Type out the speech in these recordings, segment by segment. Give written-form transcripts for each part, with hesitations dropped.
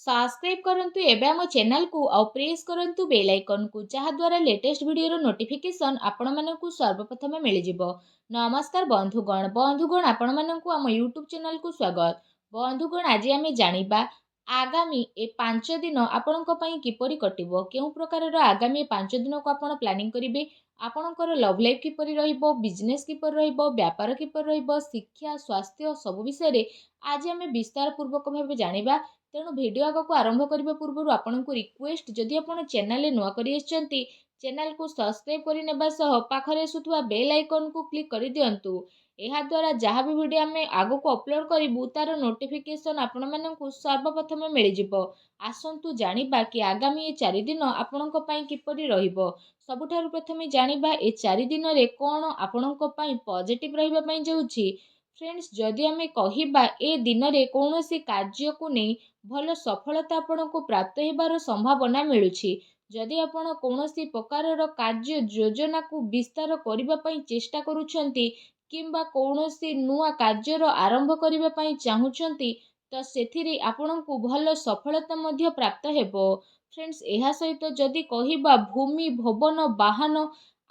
Subscribe करंतु एबे हम चैनल को और प्रेस करंतु बेल आइकन को जहा द्वारा लेटेस्ट वीडियो नोटिफिकेशन आपण मानकु सर्वप्रथम मिल जिवो। नमस्कार बंधुगण आपण मानकु हम यूट्यूब चैनल को स्वागत। बंधुगण आज आम जानिबा आगामी ए 5 दिन आपणक पई किपरि कटिबो, केउ प्रकारर आगामी 5 दिन को आपण प्लानिंग करिवे, आपणकर लव लाइफ किपरि रहिबो, बिजनेस किपरि रहिबो, व्यापार किपरि रहिबो, शिक्षा स्वास्थ्य सब विषय रे आज आम विस्तार पूर्वक भाबे जानिबा। तेणु भिडियो आग को आरंभ करने पूर्व आपन को रिक्वेस्ट, जदि आप चैनल नुआ करी चैनल को सब्सक्राइब करने सह पाखरे आसुवा बेल आइकन को क्लिक कर दिंतु। यह द्वारा जहाँ भी वीडियो आम आग को अपलोड करूँ तार नोटिफिकेशन आपण मानक सर्वप्रथम मिल जिवो। आसंतु जानिबा कि आगामी 4 दिन आपणक पई किपरि रहिबो। सबुठारु प्रथमे जानिबा ए 4 दिन रे कोन आपणक पई पॉजिटिव रहिबा पई जाउछि। फ्रेंड्स, जदि आम कहिबा ए दिन रे कोनोसी कार्य को नहीं भल सफलता आपको प्राप्त होबार संभावना मिलुछि। जदि आपण कौनसी प्रकारर कार्य योजना को विस्तार करने पई चेष्टा करूछंती किंबा कौनसी नुआ कार्यर आरंभ करने पई चाहुछंती तो सेथिरे आपनको भल सफलता मध्य प्राप्त हेबो। फ्रेंड्स, एहा सहित जदि कहिबा भूमि भवन वाहन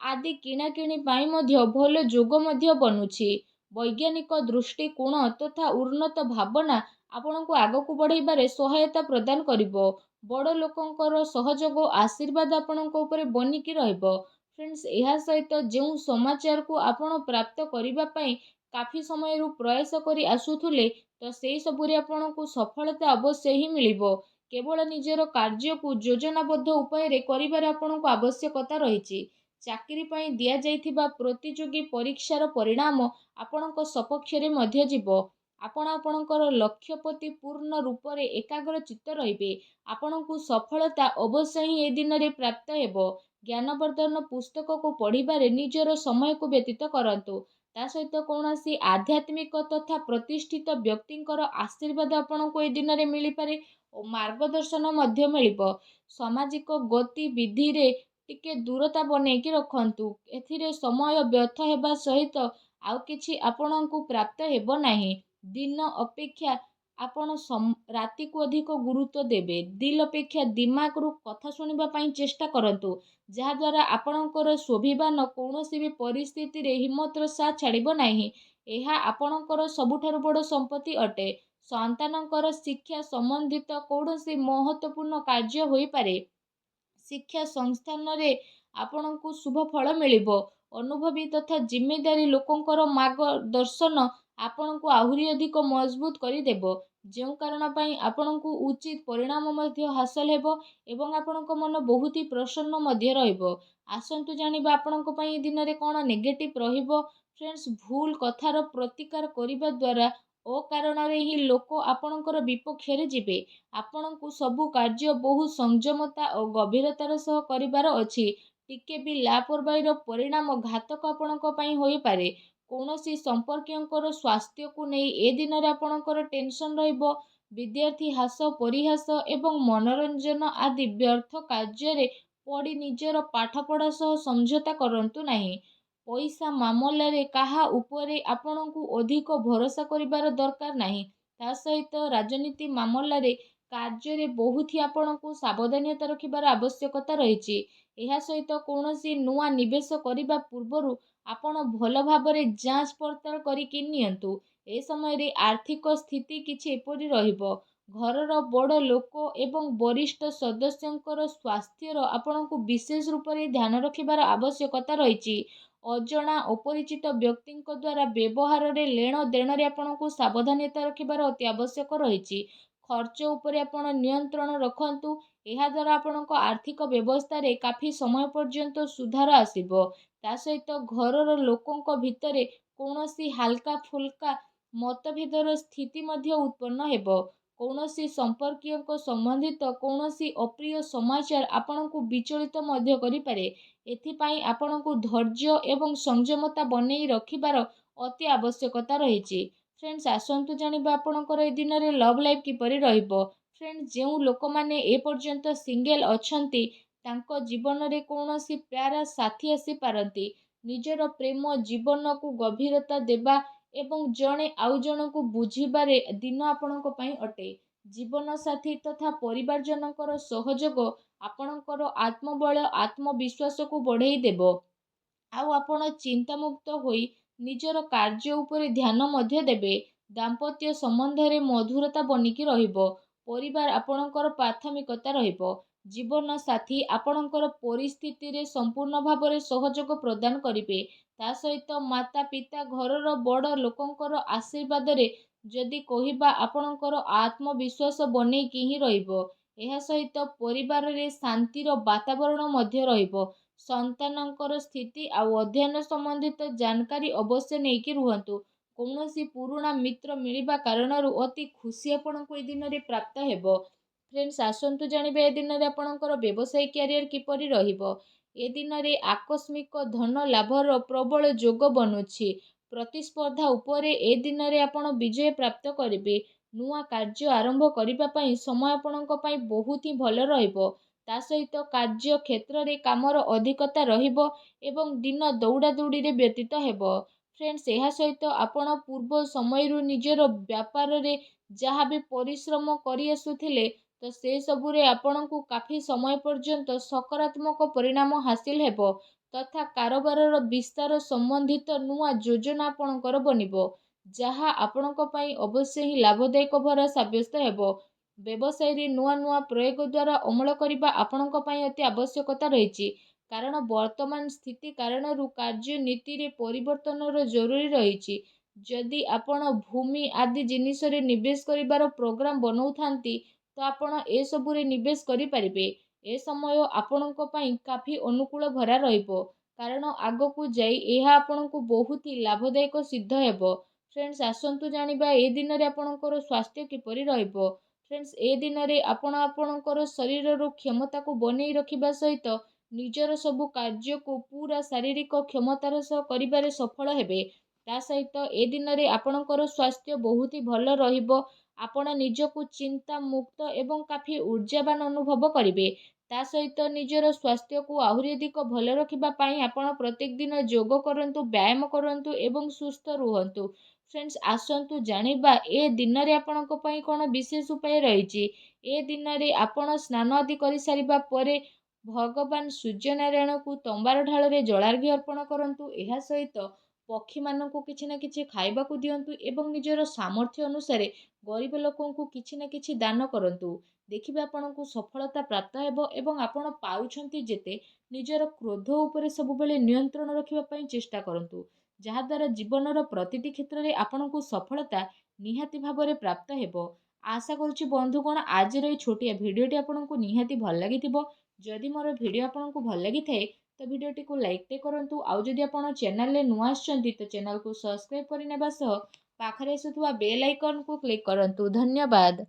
आदि किणाकिणी पाई मध्य भल जोग मध्य बनुछि। वैज्ञानिक दृष्टिकोण तथा उन्नत भावना आपनको आगको बढ़ाइबारे सहायता प्रदान करिबो। बड़ लोकंकर सहयोग आशीर्वाद आपणक उपरे बनिकी रहइबो। फ्रेंड्स, एहा सहित जो समाचार को आपण प्राप्त करिबा पई काफी समय रु प्रयास करी आसुथुले तो सेही सबुरे आपणको सफलता अवश्य ही मिलिबो। केवल निजर कार्य को योजनाबद्ध उपाय रे करिबार आपणको आवश्यकता रहिछि। चाकरी पई दिया जाइथिबा प्रतियोगी परीक्षार परिणाम आपणको सपक्ष रे मध्य जीवो। आपण आपणकर लक्ष्य प्रति पूर्ण रूप से एकाग्र चित्त रहिबे। आपणको सफलता अवश्य ही ए दिन रे प्राप्त हेबो। ज्ञानवर्धन पुस्तक को पढ़िबारे निजर समय को व्यतीत करंतु। ता सहित कौनसी आध्यात्मिक तथा प्रतिष्ठित व्यक्तिंकर आशीर्वाद आपणको ए दिन रे मिली पारे और मार्गदर्शन मध्य मिलिबो। सामाजिक गतिविधि रे टिके दूरता बनेकी रखंतु। एथिरे समय व्यर्थ हेबा सहित आउ किछि आपणको प्राप्त हेबो नाही। दिन अपेक्षा आपण राति को अधिक गुरुत्व देबे। दिल अपेक्षा दिमाग रु कथा सुनिबा पई चेष्टा करंतु, जहा द्वारा आपणकर स्वाभिमान कौनसी भी परिस्थिति रे हिम्मतर साथ छाड़िबो नाही। एहा आपणकर सबुठारु बड़ संपत्ति अटे। संतानकर शिक्षा संबंधित कौनसी महत्वपूर्ण कार्य होई पारे। शिक्षा संस्थान रे आपणको शुभ फल मिलिबो। अनुभवी तथा जिम्मेदारी लोकंकर मार्गदर्शन आपणको आहुरी अधिक मजबूत करी देबो। जो कारण पई आपणको उचित परिणाम मध्य हासिल हेबो एवं आपणको मन बहुत ही प्रसन्न मध्य रहइबो। आसंतु जानिबा आपणको पई दिन रे कोन नेगेटिव रहिबो। फ्रेंड्स, भूल कथार प्रतिकार करिबा द्वारा ओ कारण रे ही लोक आपणकर विपक्ष रे जिबे। आपणको सबु कार्य बहु संयमता और गंभीरतार सह करिबार अछि। टिके भी लापरवाहीर परिणाम घातक आपणको पई होई पारे। कौनसी संपर्कियों स्वास्थ्य को नहीं ए दिन रे आपणकर टेंशन रहिबो। विद्यार्थी हास परिहास एवं मनोरंजन आदि व्यर्थ कार्य रे पड़ी निजर पाठपढ़ा सह समझौता करंतु नहीं। पैसा मामला रे काहा उपरे आपणको अधिक भरोसा करिबार दरकार नहीं। ता सहित राजनीति मामला रे कार्य रे बहुत ही आपणको सावधानता रखिबार आवश्यकता रहिछि। एहा सहित कौनसी नुआ निवेश करिबा पूर्वरु आपण भल भाबरे जांच पड़ताल करिकि नियंतु। ए समय रे आर्थिक स्थिति किछि एपरि रहिबो। घरर बड़ लोक एवं वरिष्ठ सदस्यंकर स्वास्थ्यर आपणको विशेष रूप से ध्यान रखिबार आवश्यकता रहिछि। अजणा अपरिचित व्यक्तिंक द्वारा व्यवहार रे लेण देण रे आपणको सावधानता रखिबार अति आवश्यक रहिछि। खर्च उपरे आपण नियंत्रण रखंतु। एहा द्वारा आपणको आर्थिक व्यवस्था रे काफी समय पर्यंत सुधार आसीबो। ता सहित घरर लोकंक भितरे कौनसी हल्का फुल्का मतभेदर स्थिति मध्य उत्पन्न हेबो। कौनसी संपर्कियों संबंधित कौनसी अप्रिय समाचार आपणको विचलित मध्य करि पारे। एथिपाई आपणको धैर्य एवं संयमता बनेई रखिबार अति आवश्यकता रहिछि। फ्रेंड्स, आसंतु जानिबा आपणकर ए दिन रे लव लाइफ किपरि रहिबो। फ्रेंड्स, जो लोक माने ए पर्यंत सिंगल अछंती तांको जीवन रे कौनसी प्यारा साथी आसी पारंती। निजर प्रेम जीवन को गभीरता देबा एवं जणे आउ जण को बुझिबारे दिन आपणको पई अटे। ଜୀବନସାଥୀ ତଥା ପରିବାରଜନଙ୍କର ସହଯୋଗ ଆପଣଙ୍କର ଆତ୍ମବଳ ଆତ୍ମବିଶ୍ୱାସକୁ ବଢ଼େଇ ଦେବ। ଆଉ ଆପଣ ଚିନ୍ତାମୁକ୍ତ ହୋଇ ନିଜର କାର୍ଯ୍ୟ ଉପରେ ଧ୍ୟାନ ମଧ୍ୟ ଦେବେ। ଦାମ୍ପତ୍ୟ ସମ୍ବନ୍ଧରେ ମଧୁରତା ବନିକି ରହିବ। ପରିବାର ଆପଣଙ୍କର ପ୍ରାଥମିକତା ରହିବ। ଜୀବନ ସାଥୀ ଆପଣଙ୍କର ପରିସ୍ଥିତିରେ ସମ୍ପୂର୍ଣ୍ଣ ଭାବରେ ସହଯୋଗ ପ୍ରଦାନ କରିବେ। ତା ସହିତ ମାତା ପିତା ଘରର ବଡ଼ ଲୋକଙ୍କର ଆଶୀର୍ବାଦରେ ଯଦି କହିବା ଆପଣଙ୍କର ଆତ୍ମବିଶ୍ୱାସ ବନେଇକି ହିଁ ରହିବ। ଏହା ସହିତ ପରିବାରରେ ଶାନ୍ତିର ବାତାବରଣ ମଧ୍ୟ ରହିବ। ସନ୍ତାନଙ୍କର ସ୍ଥିତି ଆଉ ଅଧ୍ୟୟନ ସମ୍ବନ୍ଧିତ ଜାନକାରୀ ଅବଶ୍ୟ ନେଇକି ରୁହନ୍ତୁ। କୌଣସି ପୁରୁଣା ମିତ୍ର ମିଳିବା କାରଣରୁ ଅତି ଖୁସି ଆପଣଙ୍କୁ ଏ ଦିନରେ ପ୍ରାପ୍ତ ହେବ। ଫ୍ରେଣ୍ଡସ୍, ଆସନ୍ତୁ ଜାଣିବା ଏ ଦିନରେ ଆପଣଙ୍କର ବ୍ୟବସାୟିକ କ୍ୟାରିୟର କିପରି ରହିବ। ଏ ଦିନରେ ଆକସ୍ମିକ ଧନ ଲାଭର ପ୍ରବଳ ଯୋଗ ବନୁଛି। ପ୍ରତିସ୍ପର୍ଦ୍ଧା ଉପରେ ଏ ଦିନରେ ଆପଣ ବିଜୟ ପ୍ରାପ୍ତ କରିବେ। ନୂଆ କାର୍ଯ୍ୟ ଆରମ୍ଭ କରିବା ପାଇଁ ସମୟ ଆପଣଙ୍କ ପାଇଁ ବହୁତ ହିଁ ଭଲ ରହିବ। ତା ସହିତ କାର୍ଯ୍ୟ କ୍ଷେତ୍ରରେ କାମର ଅଧିକତା ରହିବ ଏବଂ ଦିନ ଦୌଡ଼ାଦୌଡ଼ିରେ ବ୍ୟତୀତ ହେବ। ଫ୍ରେଣ୍ଡସ୍, ଏହା ସହିତ ଆପଣ ପୂର୍ବ ସମୟରୁ ନିଜର ବ୍ୟାପାରରେ ଯାହା ବି ପରିଶ୍ରମ କରି ଆସୁଥିଲେ ତ ସେସବୁରେ ଆପଣଙ୍କୁ କାଫି ସମୟ ପର୍ଯ୍ୟନ୍ତ ସକାରାତ୍ମକ ପରିଣାମ ହାସିଲ ହେବ ତଥା କାରବାରର ବିସ୍ତାର ସମ୍ବନ୍ଧିତ ନୂଆ ଯୋଜନା ଆପଣଙ୍କର ବନିବ, ଯାହା ଆପଣଙ୍କ ପାଇଁ ଅବଶ୍ୟ ହିଁ ଲାଭଦାୟକ ଭରା ସାବ୍ୟସ୍ତ ହେବ। ବ୍ୟବସାୟରେ ନୂଆ ନୂଆ ପ୍ରୟୋଗ ଦ୍ୱାରା ଅମଳ କରିବା ଆପଣଙ୍କ ପାଇଁ ଅତି ଆବଶ୍ୟକତା ରହିଛି, କାରଣ ବର୍ତ୍ତମାନ ସ୍ଥିତି କାରଣରୁ କାର୍ଯ୍ୟନୀତିରେ ପରିବର୍ତ୍ତନର ଜରୁରୀ ରହିଛି। ଯଦି ଆପଣ ଭୂମି ଆଦି ଜିନିଷରେ ନିବେଶ କରିବାର ପ୍ରୋଗ୍ରାମ ବନଉଥାନ୍ତି ତ ଆପଣ ଏସବୁରେ ନିବେଶ କରିପାରିବେ। ଏ ସମୟ ଆପଣଙ୍କ ପାଇଁ କାଫି ଅନୁକୂଳ ଭରା ରହିବ, କାରଣ ଆଗକୁ ଯାଇ ଏହା ଆପଣଙ୍କୁ ବହୁତ ହି ଲାଭଦାୟକ ସିଦ୍ଧ ହେବ। ଫ୍ରେଣ୍ଡସ୍, ଆସନ୍ତୁ ଜାଣିବା ଏ ଦିନରେ ଆପଣଙ୍କର ସ୍ୱାସ୍ଥ୍ୟ କିପରି ରହିବ। ଫ୍ରେଣ୍ଡସ୍, ଏ ଦିନରେ ଆପଣ ଆପଣଙ୍କର ଶରୀରର କ୍ଷମତାକୁ ବନେଇ ରଖିବା ସହିତ ନିଜର ସବୁ କାର୍ଯ୍ୟକୁ ପୁରା ଶାରୀରିକ କ୍ଷମତାର ସହ କରିବାରେ ସଫଳ ହେବେ। ତା ସହିତ ଏ ଦିନରେ ଆପଣଙ୍କର ସ୍ୱାସ୍ଥ୍ୟ ବହୁତ ହି ଭଲ ରହିବ। ଆପଣ ନିଜକୁ ଚିନ୍ତା ମୁକ୍ତ ଏବଂ କାଫି ଊର୍ଜାବାନ ଅନୁଭବ କରିବେ। ତା ସହିତ ନିଜର ସ୍ୱାସ୍ଥ୍ୟକୁ ଆହୁରି ଅଧିକ ଭଲ ରଖିବା ପାଇଁ ଆପଣ ପ୍ରତ୍ୟେକ ଦିନ ଯୋଗ କରନ୍ତୁ, ବ୍ୟାୟାମ କରନ୍ତୁ ଏବଂ ସୁସ୍ଥ ରୁହନ୍ତୁ। ଫ୍ରେଣ୍ଡସ୍, ଆସନ୍ତୁ ଜାଣିବା ଏ ଦିନରେ ଆପଣଙ୍କ ପାଇଁ କ'ଣ ବିଶେଷ ଉପାୟ ରହିଛି। ଏ ଦିନରେ ଆପଣ ସ୍ନାନ ଆଦି କରିସାରିବା ପରେ ଭଗବାନ ସୂର୍ଯ୍ୟନାରାୟଣଙ୍କୁ ତମ୍ବାର ଢାଳରେ ଜଳାର୍ଘ୍ୟ ଅର୍ପଣ କରନ୍ତୁ। ଏହା ସହିତ ପକ୍ଷୀମାନଙ୍କୁ କିଛି ନା କିଛି ଖାଇବାକୁ ଦିଅନ୍ତୁ ଏବଂ ନିଜର ସାମର୍ଥ୍ୟ ଅନୁସାରେ ଗରିବ ଲୋକଙ୍କୁ କିଛି ନା କିଛି ଦାନ କରନ୍ତୁ। ଦେଖିବେ ଆପଣଙ୍କୁ ସଫଳତା ପ୍ରାପ୍ତ ହେବ ଏବଂ ଆପଣ ପାରୁଛନ୍ତି ଯେତେ ନିଜର କ୍ରୋଧ ଉପରେ ସବୁବେଳେ ନିୟନ୍ତ୍ରଣ ରଖିବା ପାଇଁ ଚେଷ୍ଟା କରନ୍ତୁ, ଯାହାଦ୍ୱାରା ଜୀବନର ପ୍ରତିଟି କ୍ଷେତ୍ରରେ ଆପଣଙ୍କୁ ସଫଳତା ନିହାତି ଭାବରେ ପ୍ରାପ୍ତ ହେବ। ଆଶା କରୁଛି ବନ୍ଧୁଗଣ ଆଜିର ଏହି ଛୋଟିଆ ଭିଡ଼ିଓଟି ଆପଣଙ୍କୁ ନିହାତି ଭଲ ଲାଗିଥିବ। ଯଦି ମୋର ଭିଡ଼ିଓ ଆପଣଙ୍କୁ ଭଲ ଲାଗିଥାଏ ତ ଭିଡ଼ିଓଟିକୁ ଲାଇକ୍ଟେ କରନ୍ତୁ। ଆଉ ଯଦି ଆପଣ ଚ୍ୟାନେଲରେ ନୂଆ ଆସିଛନ୍ତି ତ ଚ୍ୟାନେଲକୁ ସବସ୍କ୍ରାଇବ୍ କରିନେବା ସହ ପାଖରେ ଆସୁଥିବା ବେଲ୍ ଆଇକନ୍କୁ କ୍ଲିକ୍ କରନ୍ତୁ। ଧନ୍ୟବାଦ।